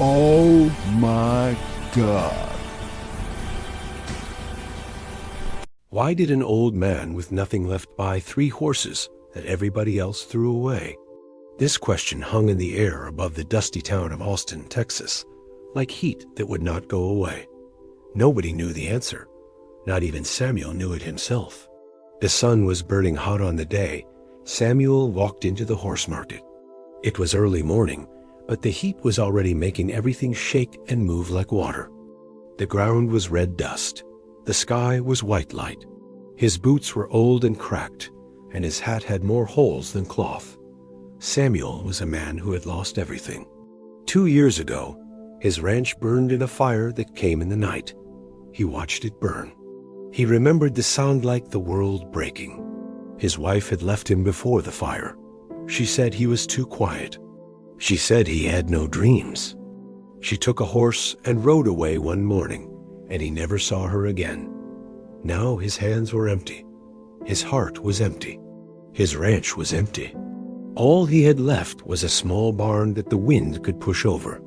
Oh my God. Why did an old man with nothing left buy 3 horses that everybody else threw away? This question hung in the air above the dusty town of Austin, Texas, like heat that would not go away. Nobody knew the answer. Not even Samuel knew it himself. The sun was burning hot on the day Samuel walked into the horse market. It was early morning, but the heat was already making everything shake and move like water. The ground was red dust. The sky was white light. His boots were old and cracked, and his hat had more holes than cloth. Samuel was a man who had lost everything. 2 years ago, his ranch burned in a fire that came in the night. He watched it burn. He remembered the sound like the world breaking. His wife had left him before the fire. She said he was too quiet. She said he had no dreams. She took a horse and rode away one morning, and he never saw her again. Now his hands were empty. His heart was empty. His ranch was empty. All he had left was a small barn that the wind could push over,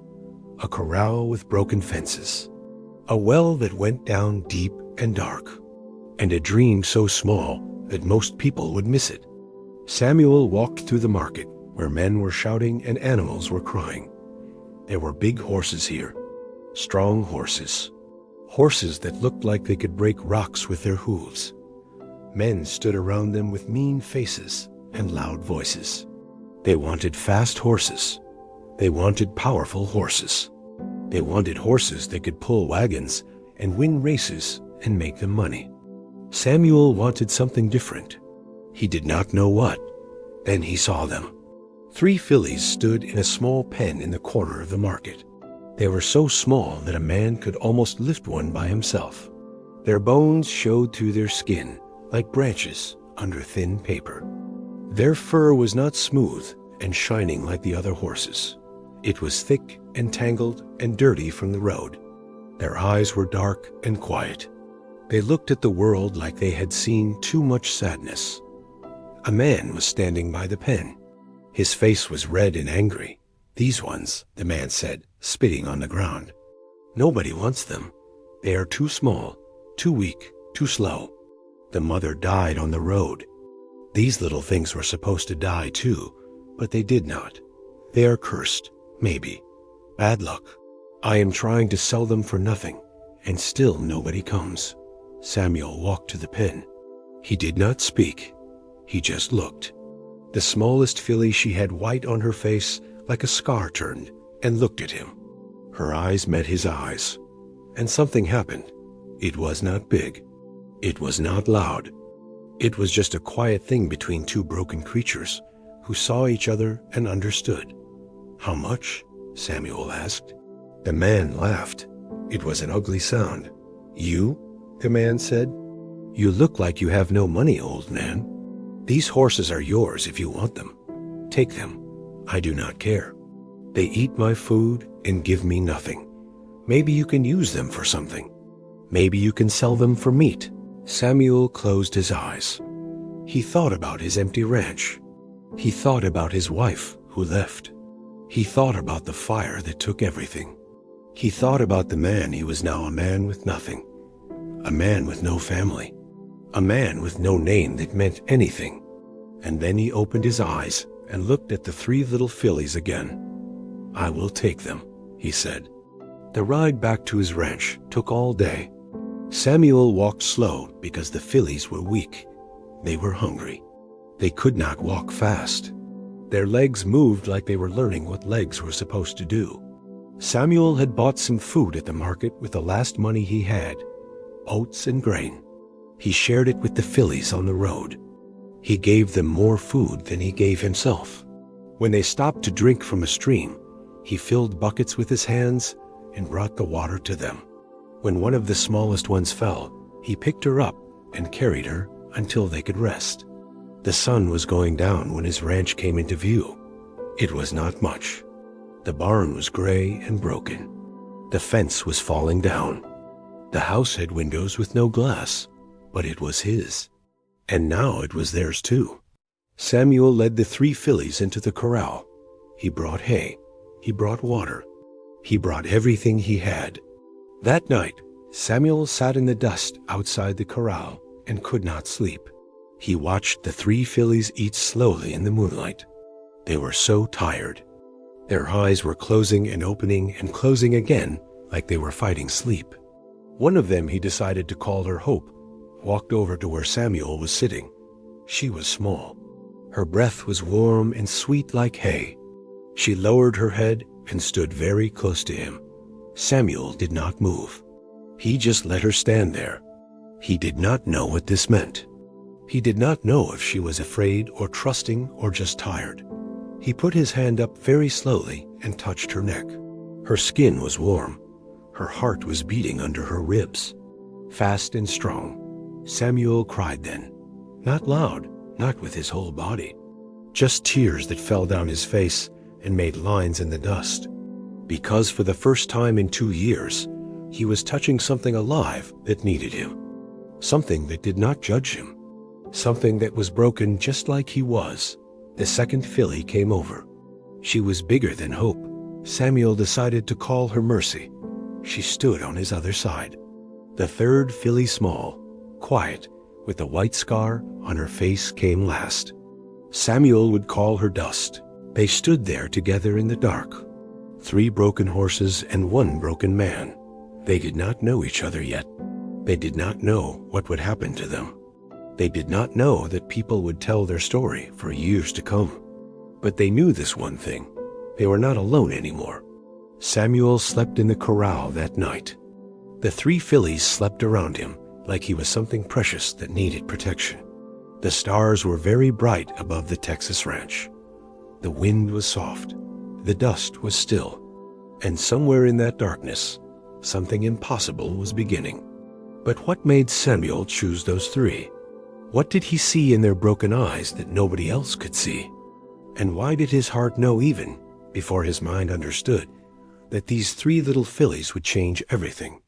a corral with broken fences, a well that went down deep and dark, and a dream so small that most people would miss it. Samuel walked through the market where men were shouting and animals were crying. There were big horses here, strong horses, horses that looked like they could break rocks with their hooves. Men stood around them with mean faces and loud voices. They wanted fast horses. They wanted powerful horses. They wanted horses that could pull wagons and win races and make them money. Samuel wanted something different. He did not know what. Then he saw them. 3 fillies stood in a small pen in the corner of the market. They were so small that a man could almost lift one by himself. Their bones showed through their skin like branches under thin paper. Their fur was not smooth and shining like the other horses. It was thick and tangled and dirty from the road. Their eyes were dark and quiet. They looked at the world like they had seen too much sadness. A man was standing by the pen. His face was red and angry. "These ones," the man said, spitting on the ground. "Nobody wants them. They are too small, too weak, too slow. The mother died on the road. These little things were supposed to die too, but they did not. They are cursed, maybe. Bad luck. I am trying to sell them for nothing, and still nobody comes." Samuel walked to the pen. He did not speak. He just looked. The smallest filly, she had white on her face like a scar, turned and looked at him. Her eyes met his eyes, and something happened. It was not big. It was not loud. It was just a quiet thing between 2 broken creatures who saw each other and understood. "How much?" Samuel asked. The man laughed. It was an ugly sound. "You?" the man said. "You look like you have no money, old man. These horses are yours if you want them. Take them. I do not care. They eat my food and give me nothing. Maybe you can use them for something. Maybe you can sell them for meat." Samuel closed his eyes. He thought about his empty ranch. He thought about his wife who left. He thought about the fire that took everything. He thought about the man. He was now a man with nothing. A man with no family. A man with no name that meant anything. And then he opened his eyes and looked at the 3 little fillies again. "I will take them," he said. The ride back to his ranch took all day. Samuel walked slow because the fillies were weak. They were hungry. They could not walk fast. Their legs moved like they were learning what legs were supposed to do. Samuel had bought some food at the market with the last money he had, oats and grain. He shared it with the fillies on the road. He gave them more food than he gave himself. When they stopped to drink from a stream, he filled buckets with his hands and brought the water to them. When one of the smallest ones fell, he picked her up and carried her until they could rest. The sun was going down when his ranch came into view. It was not much. The barn was gray and broken. The fence was falling down. The house had windows with no glass, but it was his. And now it was theirs too. Samuel led the 3 fillies into the corral. He brought hay. He brought water. He brought everything he had. That night, Samuel sat in the dust outside the corral and could not sleep. He watched the 3 fillies eat slowly in the moonlight. They were so tired. Their eyes were closing and closing again, like they were fighting sleep. One of them he decided to call her Hope, walked over to where Samuel was sitting. She was small. Her breath was warm and sweet like hay. She lowered her head and stood very close to him. Samuel did not move. He just let her stand there. He did not know what this meant. He did not know if she was afraid or trusting or just tired. He put his hand up very slowly and touched her neck. Her skin was warm. Her heart was beating under her ribs, fast and strong. Samuel cried then, not loud, not with his whole body, just tears that fell down his face and made lines in the dust. Because for the first time in 2 years, he was touching something alive that needed him, something that did not judge him, something that was broken just like he was. The second filly came over. She was bigger than Hope. Samuel decided to call her Mercy. She stood on his other side. The third filly, small, quiet, with a white scar on her face, came last. Samuel would call her Dust. They stood there together in the dark. 3 broken horses and 1 broken man. They did not know each other yet. They did not know what would happen to them. They did not know that people would tell their story for years to come. But they knew this one thing. They were not alone anymore. Samuel slept in the corral that night. The 3 fillies slept around him like he was something precious that needed protection. The stars were very bright above the Texas ranch. The wind was soft. The dust was still. And somewhere in that darkness, something impossible was beginning. But what made Samuel choose those 3? What did he see in their broken eyes that nobody else could see? And why did his heart know, even before his mind understood, that these 3 little fillies would change everything?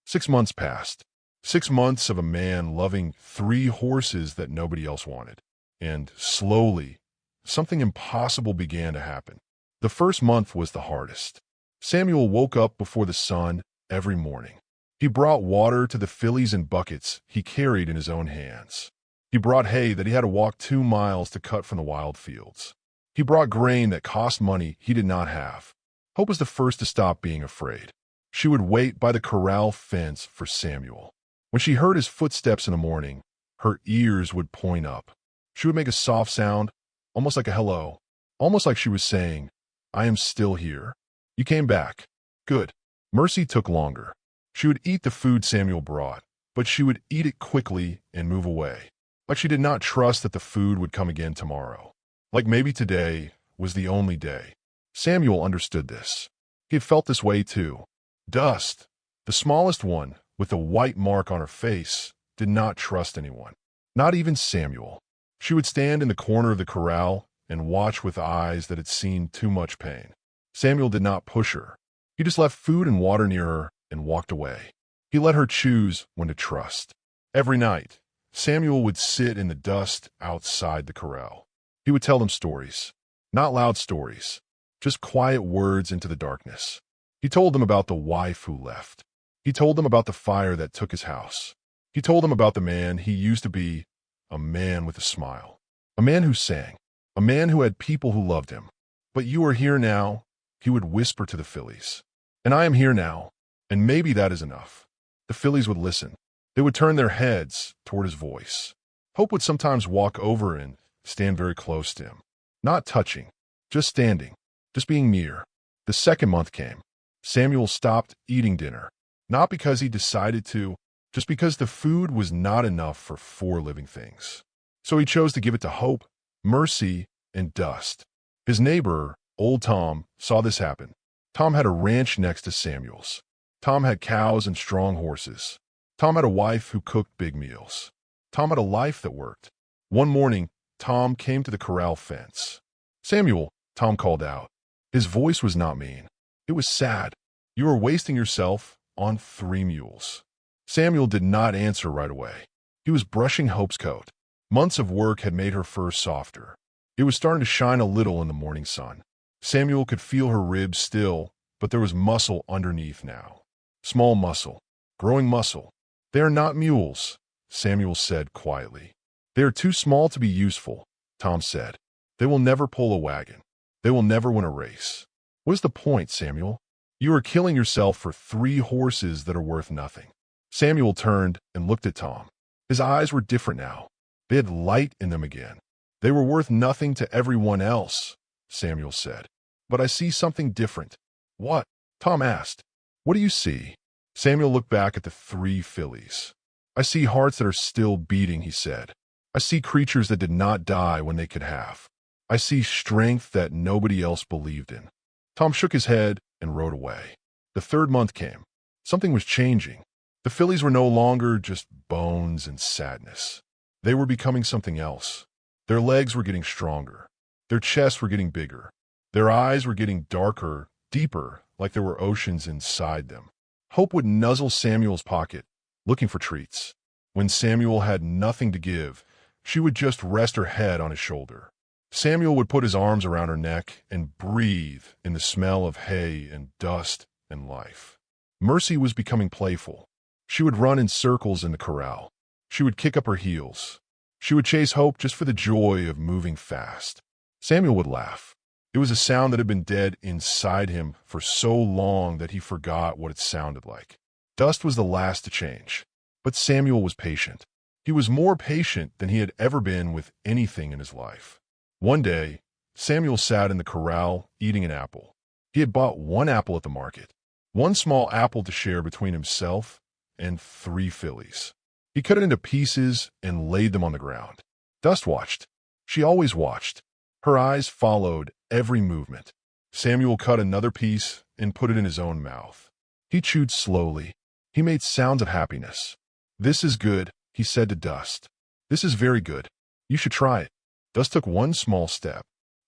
6 months passed. 6 months of a man loving 3 horses that nobody else wanted. And slowly, something impossible began to happen. The first month was the hardest. Samuel woke up before the sun every morning. He brought water to the fillies in buckets he carried in his own hands. He brought hay that he had to walk 2 miles to cut from the wild fields. He brought grain that cost money he did not have. Hope was the first to stop being afraid. She would wait by the corral fence for Samuel. When she heard his footsteps in the morning, her ears would point up. She would make a soft sound, almost like a hello, almost like she was saying, "I am still here. You came back. Good." Mercy took longer. She would eat the food Samuel brought, but she would eat it quickly and move away, like she did not trust that the food would come again tomorrow, like maybe today was the only day. Samuel understood this. He had felt this way too. Dust, the smallest one, with a white mark on her face, did not trust anyone, not even Samuel. She would stand in the corner of the corral and watch with eyes that had seen too much pain. Samuel did not push her. He just left food and water near her and walked away. He let her choose when to trust. Every night, Samuel would sit in the dust outside the corral. He would tell them stories, not loud stories, just quiet words into the darkness. He told them about the wife who left. He told them about the fire that took his house. He told them about the man he used to be, a man with a smile, a man who sang, a man who had people who loved him. "But you are here now," he would whisper to the fillies. "And I am here now, and maybe that is enough." The fillies would listen. They would turn their heads toward his voice. Hope would sometimes walk over and stand very close to him, not touching, just standing, just being near. The second month came. Samuel stopped eating dinner, not because he decided to, just because the food was not enough for 4 living things. So he chose to give it to Hope, Mercy, and Dust. His neighbor, old Tom, saw this happen. Tom had a ranch next to Samuel's. Tom had cows and strong horses. Tom had a wife who cooked big meals. Tom had a life that worked. One morning, Tom came to the corral fence. "Samuel," Tom called out. His voice was not mean. It was sad. "You are wasting yourself on 3 mules." Samuel did not answer right away. He was brushing Hope's coat. Months of work had made her fur softer. It was starting to shine a little in the morning sun. Samuel could feel her ribs still, but there was muscle underneath now. Small muscle, growing muscle. They are not mules, Samuel said quietly. They are too small to be useful, Tom said. They will never pull a wagon. They will never win a race. What is the point, Samuel? You are killing yourself for 3 horses that are worth nothing. Samuel turned and looked at Tom. His eyes were different now. They had light in them again. They were worth nothing to everyone else, Samuel said. But I see something different. What? Tom asked. What do you see? Samuel looked back at the 3 fillies. I see hearts that are still beating, he said. I see creatures that did not die when they could have. I see strength that nobody else believed in. Tom shook his head and rode away. The 3rd month came. Something was changing. The fillies were no longer just bones and sadness. They were becoming something else. Their legs were getting stronger. Their chests were getting bigger. Their eyes were getting darker, deeper, like there were oceans inside them. Hope would nuzzle Samuel's pocket, looking for treats. When Samuel had nothing to give, she would just rest her head on his shoulder. Samuel would put his arms around her neck and breathe in the smell of hay and dust and life. Mercy was becoming playful. She would run in circles in the corral. She would kick up her heels. She would chase Hope just for the joy of moving fast. Samuel would laugh. It was a sound that had been dead inside him for so long that he forgot what it sounded like. Dust was the last to change, but Samuel was patient. He was more patient than he had ever been with anything in his life. One day, Samuel sat in the corral eating an apple. He had bought 1 apple at the market, 1 small apple to share between himself and 3 fillies. He cut it into pieces and laid them on the ground. Dust watched. She always watched. Her eyes followed every movement. Samuel cut another piece and put it in his own mouth. He chewed slowly. He made sounds of happiness. This is good, he said to Dust. This is very good. You should try it. Dust took 1 small step,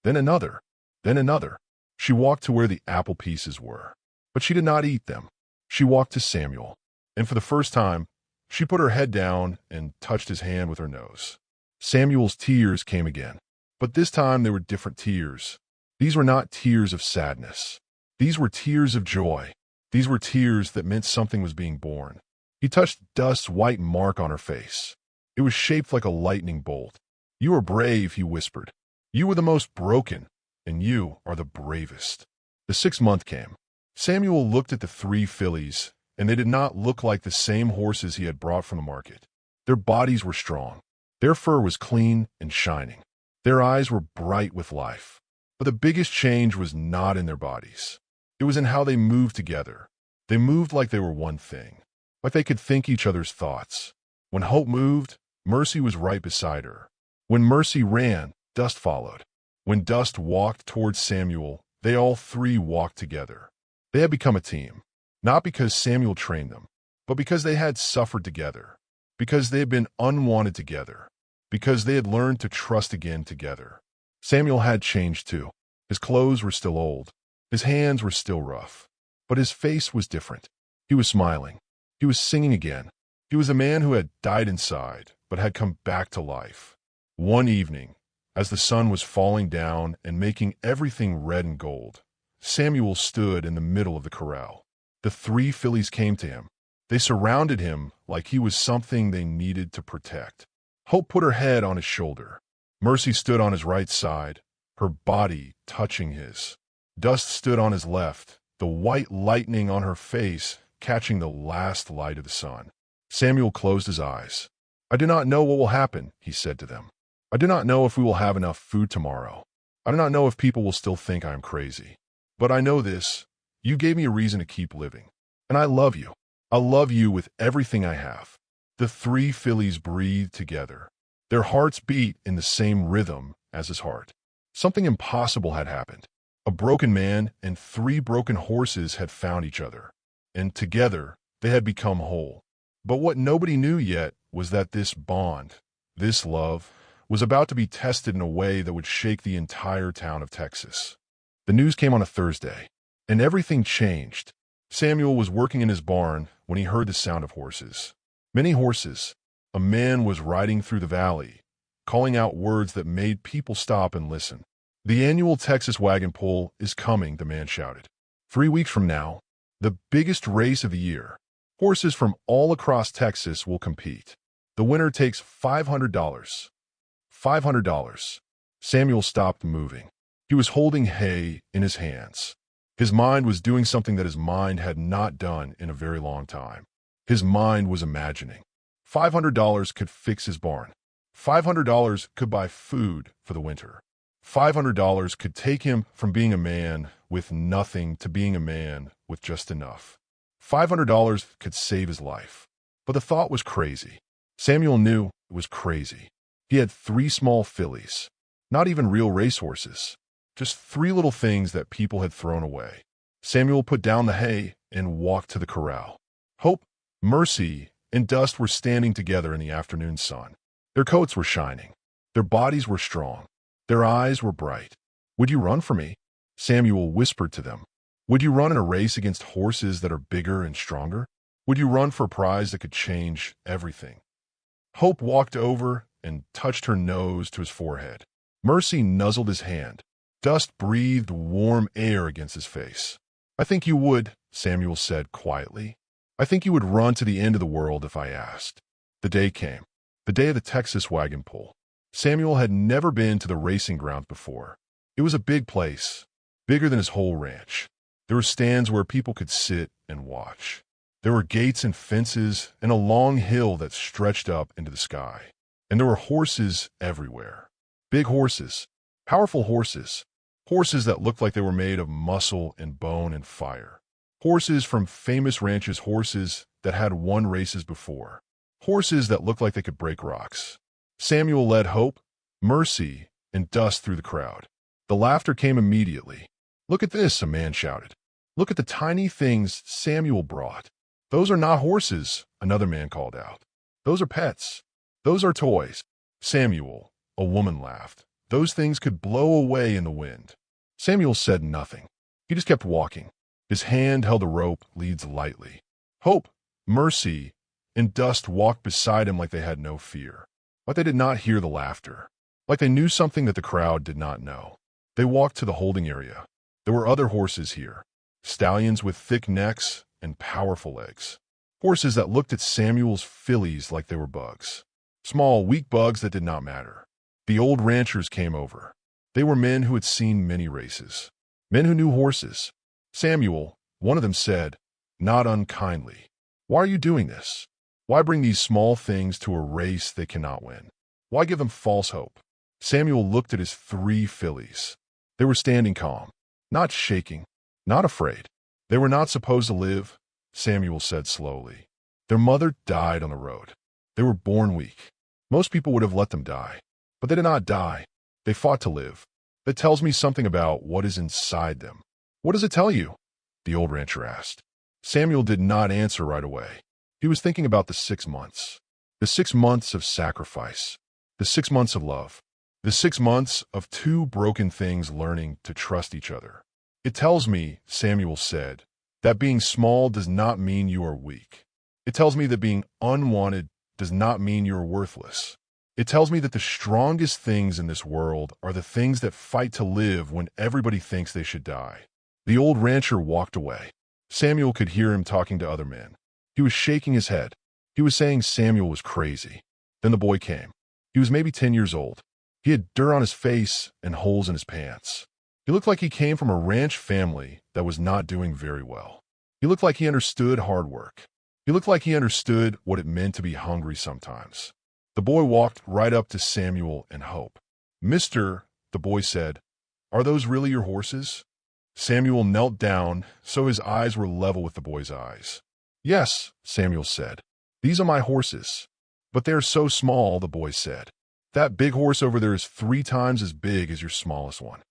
then another, then another. She walked to where the apple pieces were, but she did not eat them. She walked to Samuel, and for the first time, she put her head down and touched his hand with her nose. Samuel's tears came again, but this time they were different tears. These were not tears of sadness. These were tears of joy. These were tears that meant something was being born. He touched Dust's white mark on her face. It was shaped like a lightning bolt. You are brave, he whispered. You were the most broken, and you are the bravest. The 6th month came. Samuel looked at the 3 fillies, and they did not look like the same horses he had brought from the market. Their bodies were strong. Their fur was clean and shining. Their eyes were bright with life. But the biggest change was not in their bodies. It was in how they moved together. They moved like they were one thing, like they could think each other's thoughts. When Hope moved, Mercy was right beside her. When Mercy ran, Dust followed. When Dust walked towards Samuel, they all 3 walked together. They had become a team, not because Samuel trained them, but because they had suffered together, because they had been unwanted together, because they had learned to trust again together. Samuel had changed too. His clothes were still old. His hands were still rough. But his face was different. He was smiling. He was singing again. He was a man who had died inside, but had come back to life. One evening, as the sun was falling down and making everything red and gold, Samuel stood in the middle of the corral. The 3 fillies came to him. They surrounded him like he was something they needed to protect. Hope put her head on his shoulder. Mercy stood on his right side, her body touching his. Dust stood on his left, the white lightning on her face catching the last light of the sun. Samuel closed his eyes. I do not know what will happen, he said to them. I do not know if we will have enough food tomorrow. I do not know if people will still think I am crazy. But I know this. You gave me a reason to keep living. And I love you. I love you with everything I have. The 3 fillies breathed together. Their hearts beat in the same rhythm as his heart. Something impossible had happened. A broken man and 3 broken horses had found each other. And together, they had become whole. But what nobody knew yet was that this bond, this love, was about to be tested in a way that would shake the entire town of Texas. The news came on a Thursday, and everything changed. Samuel was working in his barn when he heard the sound of horses. Many horses. A man was riding through the valley, calling out words that made people stop and listen. The annual Texas wagon pull is coming, the man shouted. 3 weeks from now, the biggest race of the year. Horses from all across Texas will compete. The winner takes $500. $500. Samuel stopped moving. He was holding hay in his hands. His mind was doing something that his mind had not done in a very long time. His mind was imagining. $500 could fix his barn. $500 could buy food for the winter. $500 could take him from being a man with nothing to being a man with just enough. $500 could save his life. But the thought was crazy. Samuel knew it was crazy. He had 3 small fillies. Not even real racehorses. Just 3 little things that people had thrown away. Samuel put down the hay and walked to the corral. Hope, Mercy, and Dust were standing together in the afternoon sun. Their coats were shining. Their bodies were strong. Their eyes were bright. "Would you run for me?" Samuel whispered to them. "Would you run in a race against horses that are bigger and stronger? Would you run for a prize that could change everything?" Hope walked over and touched her nose to his forehead. Mercy nuzzled his hand. Dust breathed warm air against his face. "I think you would," Samuel said quietly. "I think you would run to the end of the world if I asked." The day came. The day of the Texas wagon pull. Samuel had never been to the racing grounds before. It was a big place, bigger than his whole ranch. There were stands where people could sit and watch. There were gates and fences and a long hill that stretched up into the sky. And there were horses everywhere. Big horses, powerful horses, horses that looked like they were made of muscle and bone and fire. Horses from famous ranches, horses that had won races before. Horses that looked like they could break rocks. Samuel led Hope, Mercy, and Dust through the crowd. The laughter came immediately. "Look at this," a man shouted. "Look at the tiny things Samuel brought." "Those are not horses," another man called out. "Those are pets. Those are toys." "Samuel," a woman laughed. "Those things could blow away in the wind." Samuel said nothing. He just kept walking. His hand held the rope leads lightly. Hope, Mercy, and Dust walked beside him like they had no fear. Like they did not hear the laughter. Like they knew something that the crowd did not know. They walked to the holding area. There were other horses here. Stallions with thick necks and powerful legs. Horses that looked at Samuel's fillies like they were bugs. Small, weak bugs that did not matter. The old ranchers came over. They were men who had seen many races. Men who knew horses. "Samuel," one of them said, not unkindly, "why are you doing this? Why bring these small things to a race they cannot win? Why give them false hope?" Samuel looked at his 3 fillies. They were standing calm, not shaking, not afraid. They were not supposed to live, Samuel said slowly. Their mother died on the road. They were born weak. Most people would have let them die. But they did not die. They fought to live. That tells me something about what is inside them. "What does it tell you?" the old rancher asked. Samuel did not answer right away. He was thinking about the 6 months. The 6 months of sacrifice. The 6 months of love. The 6 months of 2 broken things learning to trust each other. "It tells me," Samuel said, "that being small does not mean you are weak. It tells me that being unwanted does not mean you are worthless. It tells me that the strongest things in this world are the things that fight to live when everybody thinks they should die." The old rancher walked away. Samuel could hear him talking to other men. He was shaking his head. He was saying Samuel was crazy. Then the boy came. He was maybe 10 years old. He had dirt on his face and holes in his pants. He looked like he came from a ranch family that was not doing very well. He looked like he understood hard work. He looked like he understood what it meant to be hungry sometimes. The boy walked right up to Samuel and Hope. "Mister," the boy said, "are those really your horses?" Samuel knelt down so his eyes were level with the boy's eyes. "Yes," Samuel said. "These are my horses." "But they are so small," the boy said. "That big horse over there is 3 times as big as your smallest one."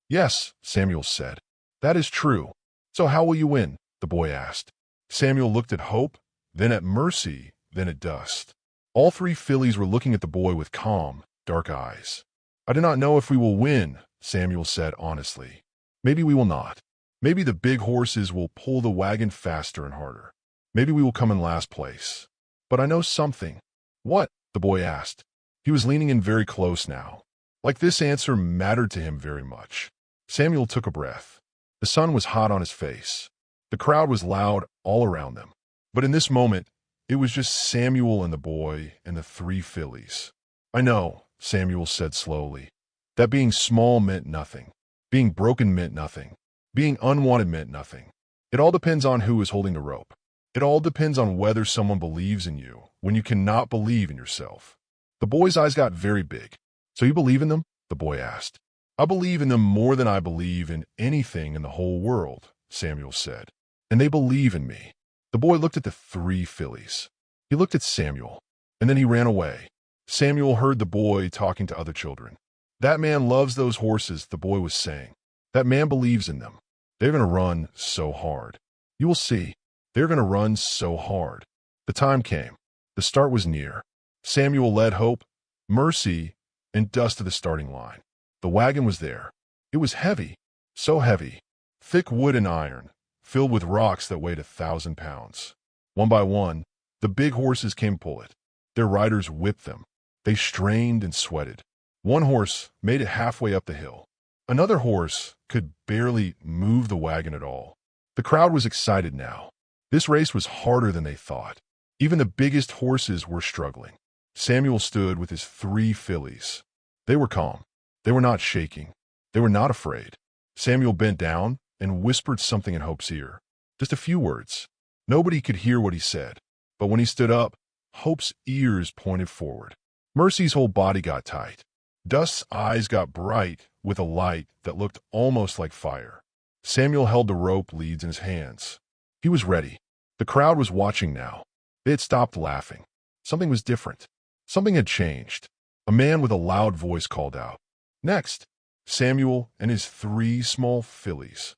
"Yes," Samuel said. "That is true. So how will you win?" the boy asked. Samuel looked at Hope, then at Mercy, then at Dust. All 3 fillies were looking at the boy with calm, dark eyes. "I do not know if we will win," Samuel said honestly. "Maybe we will not. Maybe the big horses will pull the wagon faster and harder. Maybe we will come in last place. But I know something." "What?" the boy asked. He was leaning in very close now. Like this answer mattered to him very much. Samuel took a breath. The sun was hot on his face. The crowd was loud all around them. But in this moment, it was just Samuel and the boy and the 3 fillies. "I know," Samuel said slowly, "that being small meant nothing. Being broken meant nothing. Being unwanted meant nothing. It all depends on who is holding the rope. It all depends on whether someone believes in you when you cannot believe in yourself." The boy's eyes got very big. "So you believe in them?" the boy asked. "I believe in them more than I believe in anything in the whole world," Samuel said. "And they believe in me." The boy looked at the 3 fillies. He looked at Samuel, and then he ran away. Samuel heard the boy talking to other children. "That man loves those horses," the boy was saying. "That man believes in them. They're going to run so hard. You will see. They're going to run so hard." The time came. The start was near. Samuel led Hope, Mercy, and Dust to the starting line. The wagon was there. It was heavy, so heavy. Thick wood and iron, filled with rocks that weighed 1,000 pounds. One by one, the big horses came pull it. Their riders whipped them. They strained and sweated. One horse made it halfway up the hill. Another horse could barely move the wagon at all. The crowd was excited now. This race was harder than they thought. Even the biggest horses were struggling. Samuel stood with his 3 fillies. They were calm. They were not shaking. They were not afraid. Samuel bent down and whispered something in Hope's ear. Just a few words. Nobody could hear what he said. But when he stood up, Hope's ears pointed forward. Mercy's whole body got tight. Dust's eyes got bright with a light that looked almost like fire. Samuel held the rope leads in his hands. He was ready. The crowd was watching now. They had stopped laughing. Something was different. Something had changed. A man with a loud voice called out, "Next, Samuel and his 3 small fillies."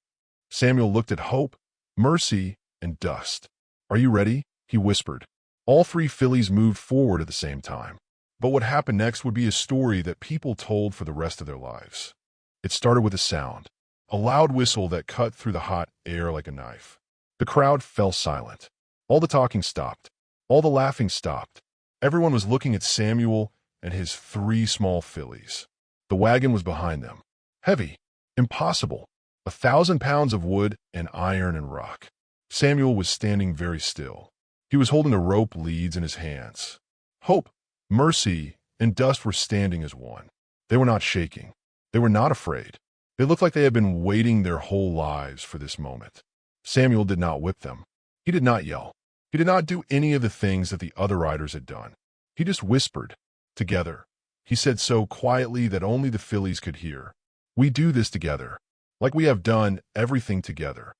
Samuel looked at Hope, Mercy, and Dust. "Are you ready?" he whispered. All 3 fillies moved forward at the same time. But what happened next would be a story that people told for the rest of their lives. It started with a sound, a loud whistle that cut through the hot air like a knife. The crowd fell silent. All the talking stopped. All the laughing stopped. Everyone was looking at Samuel and his 3 small fillies. The wagon was behind them. Heavy. Impossible. 1,000 pounds of wood and iron and rock. Samuel was standing very still. He was holding the rope leads in his hands. Hope, Mercy, and Dust were standing as one. They were not shaking. They were not afraid. They looked like they had been waiting their whole lives for this moment. Samuel did not whip them. He did not yell. He did not do any of the things that the other riders had done. He just whispered, "Together." He said so quietly that only the fillies could hear. "We do this together, like we have done everything together."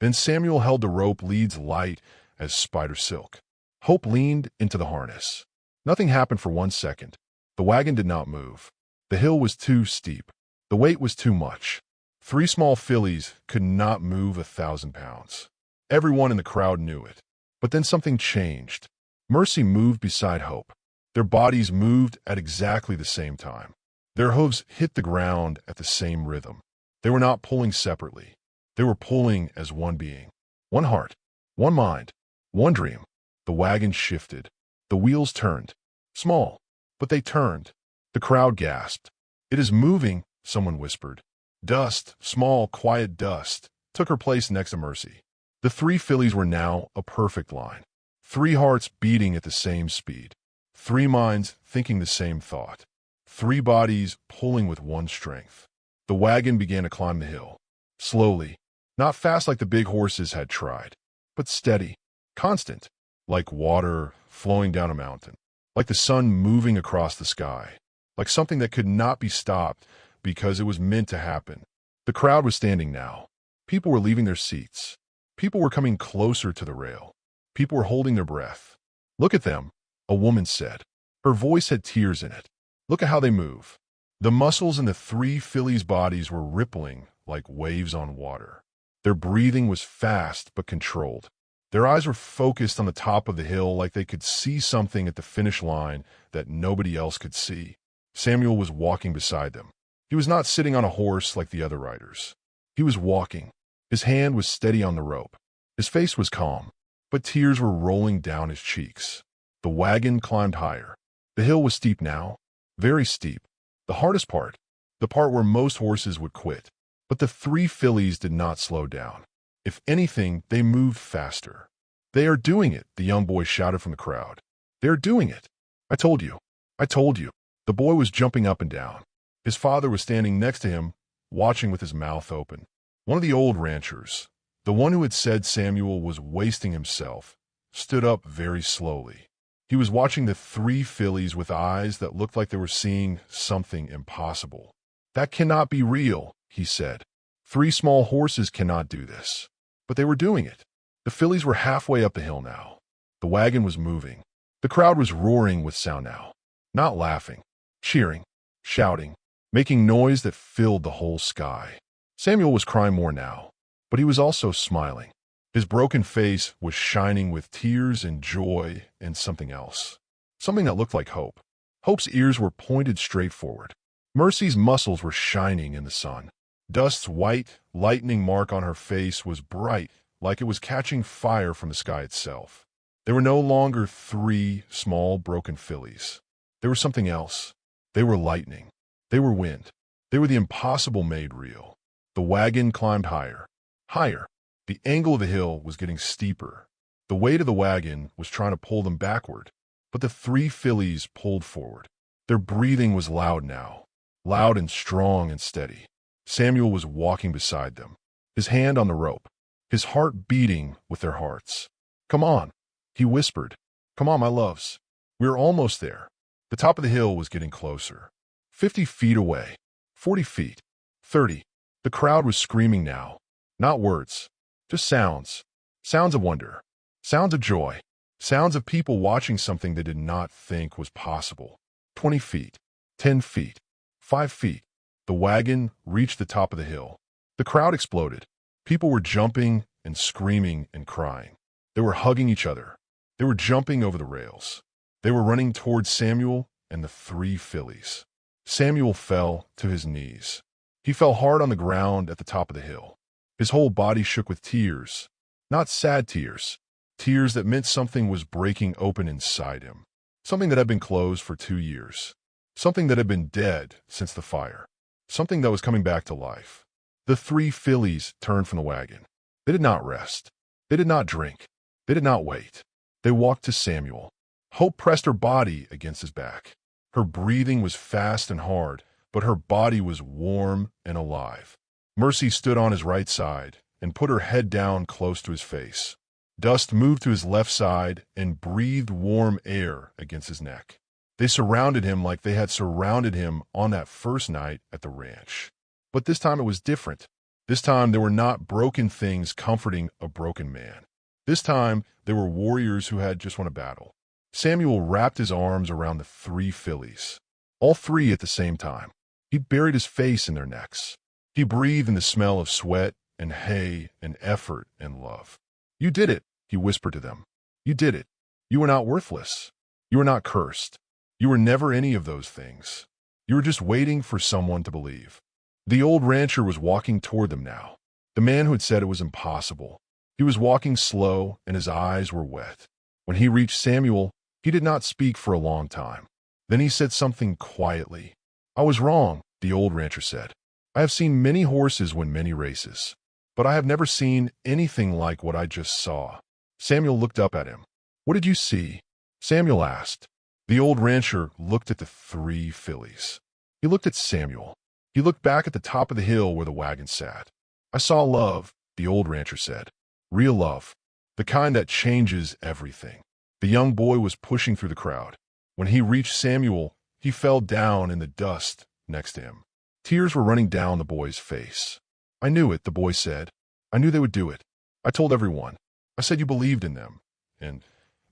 Then Samuel held the rope leads light as spider silk. Hope leaned into the harness. Nothing happened for 1 second. The wagon did not move. The hill was too steep. The weight was too much. 3 small fillies could not move 1,000 pounds. Everyone in the crowd knew it. But then something changed. Mercy moved beside Hope. Their bodies moved at exactly the same time. Their hooves hit the ground at the same rhythm. They were not pulling separately. They were pulling as one being. One heart. One mind. One dream. The wagon shifted. The wheels turned. Small, but they turned. The crowd gasped. "It is moving," someone whispered. Dust, small, quiet Dust, took her place next to Mercy. The 3 fillies were now a perfect line. 3 hearts beating at the same speed. 3 minds thinking the same thought. 3 bodies pulling with one strength. The wagon began to climb the hill. Slowly, not fast like the big horses had tried, but steady, constant, like water flowing down a mountain, like the sun moving across the sky, like something that could not be stopped because it was meant to happen. The crowd was standing now. People were leaving their seats. People were coming closer to the rail. People were holding their breath. "Look at them," a woman said. Her voice had tears in it. "Look at how they move." The muscles in the 3 fillies' bodies were rippling like waves on water. Their breathing was fast but controlled. Their eyes were focused on the top of the hill like they could see something at the finish line that nobody else could see. Samuel was walking beside them. He was not sitting on a horse like the other riders. He was walking. His hand was steady on the rope. His face was calm, but tears were rolling down his cheeks. The wagon climbed higher. The hill was steep now, very steep. The hardest part, the part where most horses would quit. But the three fillies did not slow down. If anything, they moved faster. "They are doing it," the young boy shouted from the crowd. "They are doing it. I told you. I told you." The boy was jumping up and down. His father was standing next to him, watching with his mouth open. One of the old ranchers, the one who had said Samuel was wasting himself, stood up very slowly. He was watching the three fillies with eyes that looked like they were seeing something impossible. "That cannot be real," he said. "Three small horses cannot do this." But they were doing it. The fillies were halfway up the hill now. The wagon was moving. The crowd was roaring with sound now. Not laughing, cheering, shouting, making noise that filled the whole sky. Samuel was crying more now, but he was also smiling. His broken face was shining with tears and joy and something else. Something that looked like hope. Hope's ears were pointed straight forward. Mercy's muscles were shining in the sun. Dust's white, lightning mark on her face was bright, like it was catching fire from the sky itself. They were no longer three small, broken fillies. They were something else. They were lightning. They were wind. They were the impossible made real. The wagon climbed higher. Higher. The angle of the hill was getting steeper. The weight of the wagon was trying to pull them backward. But the three fillies pulled forward. Their breathing was loud now. Loud and strong and steady. Samuel was walking beside them, his hand on the rope, his heart beating with their hearts. "Come on," he whispered. "Come on, my loves. We're almost there." The top of the hill was getting closer. 50 feet away. 40 feet. 30. The crowd was screaming now. Not words. Just sounds. Sounds of wonder. Sounds of joy. Sounds of people watching something they did not think was possible. 20 feet. 10 feet. 5 feet. The wagon reached the top of the hill. The crowd exploded. People were jumping and screaming and crying. They were hugging each other. They were jumping over the rails. They were running towards Samuel and the three fillies. Samuel fell to his knees. He fell hard on the ground at the top of the hill. His whole body shook with tears. Not sad tears. Tears that meant something was breaking open inside him. Something that had been closed for 2 years. Something that had been dead since the fire. Something that was coming back to life. The three fillies turned from the wagon. They did not rest. They did not drink. They did not wait. They walked to Samuel. Hope pressed her body against his back. Her breathing was fast and hard, but her body was warm and alive. Mercy stood on his right side and put her head down close to his face. Dust moved to his left side and breathed warm air against his neck. They surrounded him like they had surrounded him on that first night at the ranch. But this time it was different. This time there were not broken things comforting a broken man. This time there were warriors who had just won a battle. Samuel wrapped his arms around the three fillies. All three at the same time. He buried his face in their necks. He breathed in the smell of sweat and hay and effort and love. "You did it," he whispered to them. "You did it. You were not worthless. You were not cursed. You were never any of those things. You were just waiting for someone to believe." The old rancher was walking toward them now. The man who had said it was impossible. He was walking slow and his eyes were wet. When he reached Samuel, he did not speak for a long time. Then he said something quietly. "I was wrong," the old rancher said. "I have seen many horses win many races, but I have never seen anything like what I just saw." Samuel looked up at him. "What did you see?" Samuel asked. The old rancher looked at the three fillies. He looked at Samuel. He looked back at the top of the hill where the wagon sat. "I saw love," the old rancher said. "Real love. The kind that changes everything." The young boy was pushing through the crowd. When he reached Samuel, he fell down in the dust next to him. Tears were running down the boy's face. "I knew it," the boy said. "I knew they would do it. I told everyone. I said you believed in them. And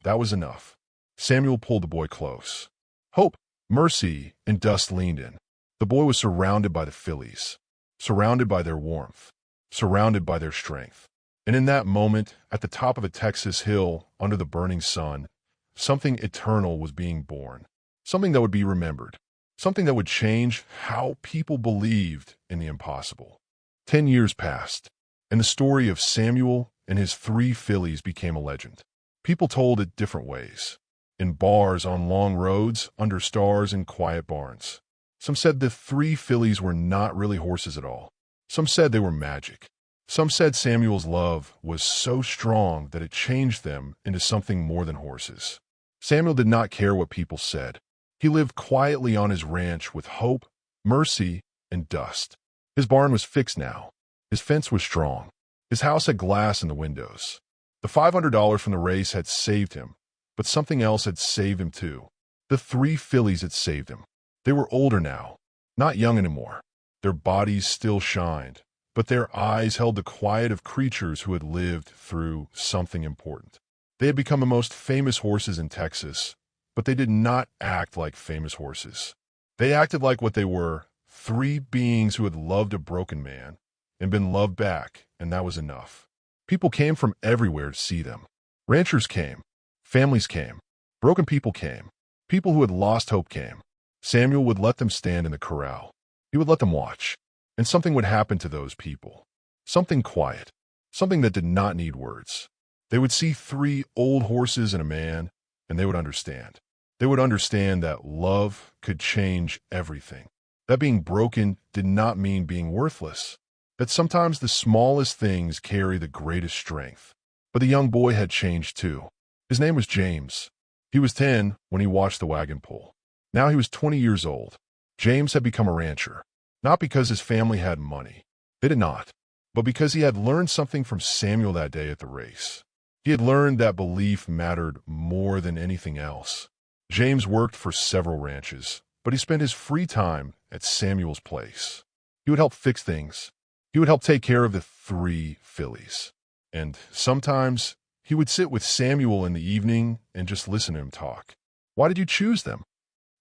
that was enough." Samuel pulled the boy close. Hope, Mercy, and Dust leaned in. The boy was surrounded by the fillies, surrounded by their warmth, surrounded by their strength. And in that moment, at the top of a Texas hill under the burning sun, something eternal was being born, something that would be remembered, something that would change how people believed in the impossible. 10 years passed, and the story of Samuel and his three fillies became a legend. People told it different ways. In bars on long roads, under stars in quiet barns. Some said the three fillies were not really horses at all. Some said they were magic. Some said Samuel's love was so strong that it changed them into something more than horses. Samuel did not care what people said. He lived quietly on his ranch with hope, mercy, and dust. His barn was fixed now. His fence was strong. His house had glass in the windows. The $500 from the race had saved him, but something else had saved him too. The 3 fillies had saved him. They were older now, not young anymore. Their bodies still shined, but their eyes held the quiet of creatures who had lived through something important. They had become the most famous horses in Texas, but they did not act like famous horses. They acted like what they were, 3 beings who had loved a broken man and been loved back, and that was enough. People came from everywhere to see them. Ranchers came. Families came. Broken people came. People who had lost hope came. Samuel would let them stand in the corral. He would let them watch, and something would happen to those people. Something quiet. Something that did not need words. They would see 3 old horses and a man, and they would understand. They would understand that love could change everything. That being broken did not mean being worthless. That sometimes the smallest things carry the greatest strength. But the young boy had changed too. His name was James. He was 10 when he watched the wagon pull. Now he was 20 years old. James had become a rancher. Not because his family had money. They did not. But because he had learned something from Samuel that day at the race. He had learned that belief mattered more than anything else. James worked for several ranches, but he spent his free time at Samuel's place. He would help fix things. He would help take care of the 3 fillies. And sometimes he would sit with Samuel in the evening and just listen to him talk. Why did you choose them?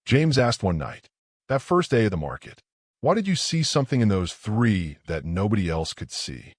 James asked one night, that first day of the market. Why did you see something in those 3 that nobody else could see?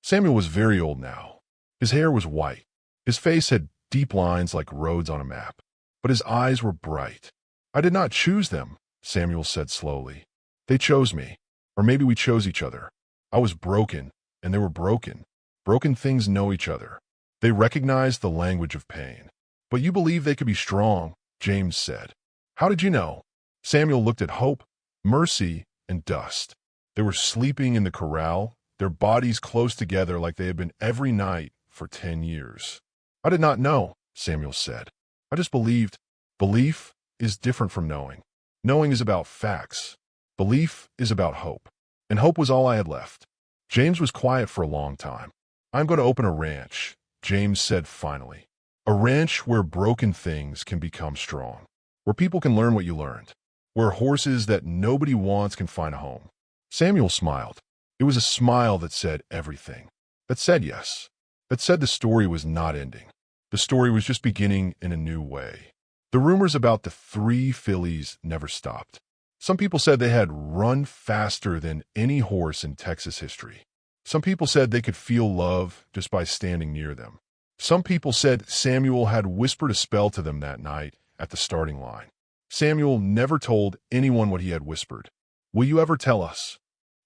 Samuel was very old now. His hair was white. His face had deep lines like roads on a map. But his eyes were bright. I did not choose them, Samuel said slowly. They chose me. Or maybe we chose each other. I was broken, and they were broken. Broken things know each other. They recognized the language of pain. But you believe they could be strong, James said. How did you know? Samuel looked at hope, mercy, and dust. They were sleeping in the corral, their bodies close together like they had been every night for 10 years. I did not know, Samuel said. I just believed. Belief is different from knowing. Knowing is about facts. Belief is about hope. And hope was all I had left. James was quiet for a long time. I'm going to open a ranch, James said finally. A ranch where broken things can become strong. Where people can learn what you learned. Where horses that nobody wants can find a home. Samuel smiled. It was a smile that said everything. That said yes. That said the story was not ending. The story was just beginning in a new way. The rumors about the 3 fillies never stopped. Some people said they had run faster than any horse in Texas history. Some people said they could feel love just by standing near them. Some people said Samuel had whispered a spell to them that night at the starting line. Samuel never told anyone what he had whispered. Will you ever tell us?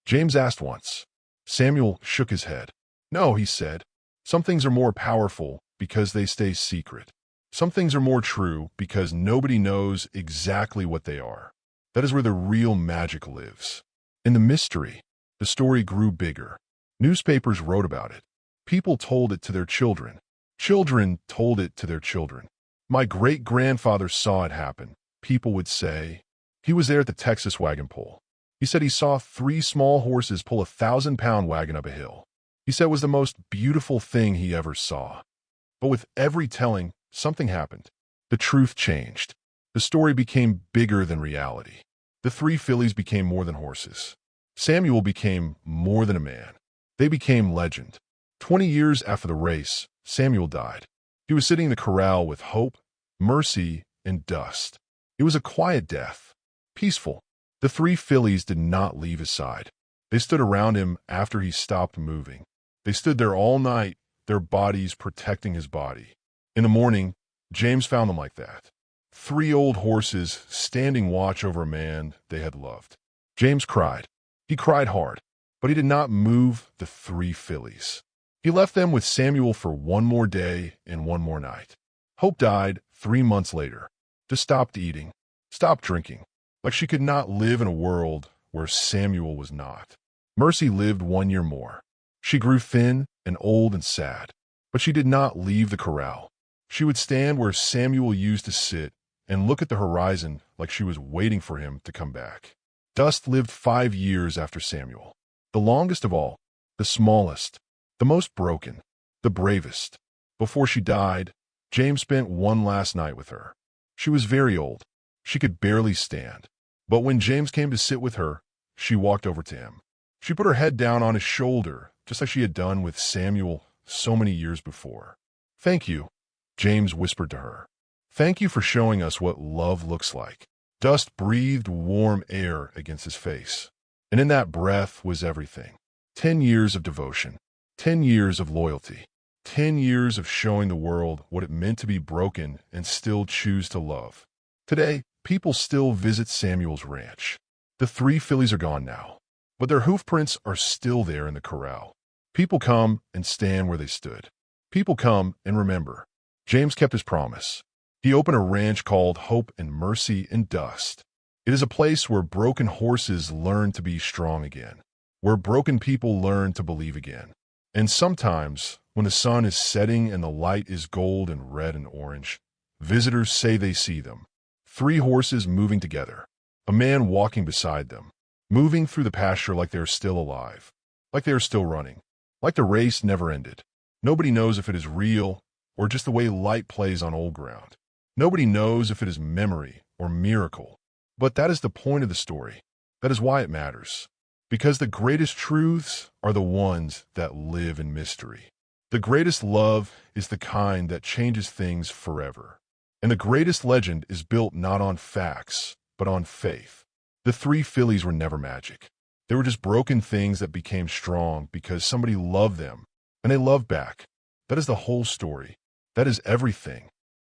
James asked once. Samuel shook his head. No, he said. Some things are more powerful because they stay secret. Some things are more true because nobody knows exactly what they are. That is where the real magic lives. In the mystery, the story grew bigger. Newspapers wrote about it. People told it to their children. Children told it to their children. My great-grandfather saw it happen. People would say. He was there at the Texas wagon pull. He said he saw 3 small horses pull a 1,000-pound wagon up a hill. He said it was the most beautiful thing he ever saw. But with every telling, something happened. The truth changed. The story became bigger than reality. The 3 fillies became more than horses. Samuel became more than a man. They became legend. 20 years after the race, Samuel died. He was sitting in the corral with hope, mercy, and dust. It was a quiet death. Peaceful. The 3 fillies did not leave his side. They stood around him after he stopped moving. They stood there all night, their bodies protecting his body. In the morning, James found them like that. 3 old horses standing watch over a man they had loved. James cried. He cried hard, but he did not move the 3 fillies. He left them with Samuel for one more day and one more night. Hope died 3 months later. Just stopped eating, stopped drinking, like she could not live in a world where Samuel was not. Mercy lived 1 year more. She grew thin and old and sad, but she did not leave the corral. She would stand where Samuel used to sit and look at the horizon like she was waiting for him to come back. Dust lived 5 years after Samuel, the longest of all, the smallest, the most broken, the bravest. Before she died, James spent one last night with her. She was very old. She could barely stand. But when James came to sit with her, she walked over to him. She put her head down on his shoulder, just like she had done with Samuel so many years before. "Thank you," James whispered to her. "Thank you for showing us what love looks like." Dust breathed warm air against his face, and in that breath was everything. 10 years of devotion, 10 years of loyalty, 10 years of showing the world what it meant to be broken and still choose to love. Today, people still visit Samuel's ranch. The 3 fillies are gone now, but their hoof prints are still there in the corral. People come and stand where they stood. People come and remember. James kept his promise. He opened a ranch called Hope and Mercy in Dust. It is a place where broken horses learn to be strong again, where broken people learn to believe again. And sometimes, when the sun is setting and the light is gold and red and orange, visitors say they see them. 3 horses moving together, a man walking beside them, moving through the pasture like they are still alive, like they are still running, like the race never ended. Nobody knows if it is real or just the way light plays on old ground. Nobody knows if it is memory or miracle. But that is the point of the story. That is why it matters. Because the greatest truths are the ones that live in mystery. The greatest love is the kind that changes things forever. And the greatest legend is built not on facts, but on faith. The 3 fillies were never magic. They were just broken things that became strong because somebody loved them, and they loved back. That is the whole story. That is everything.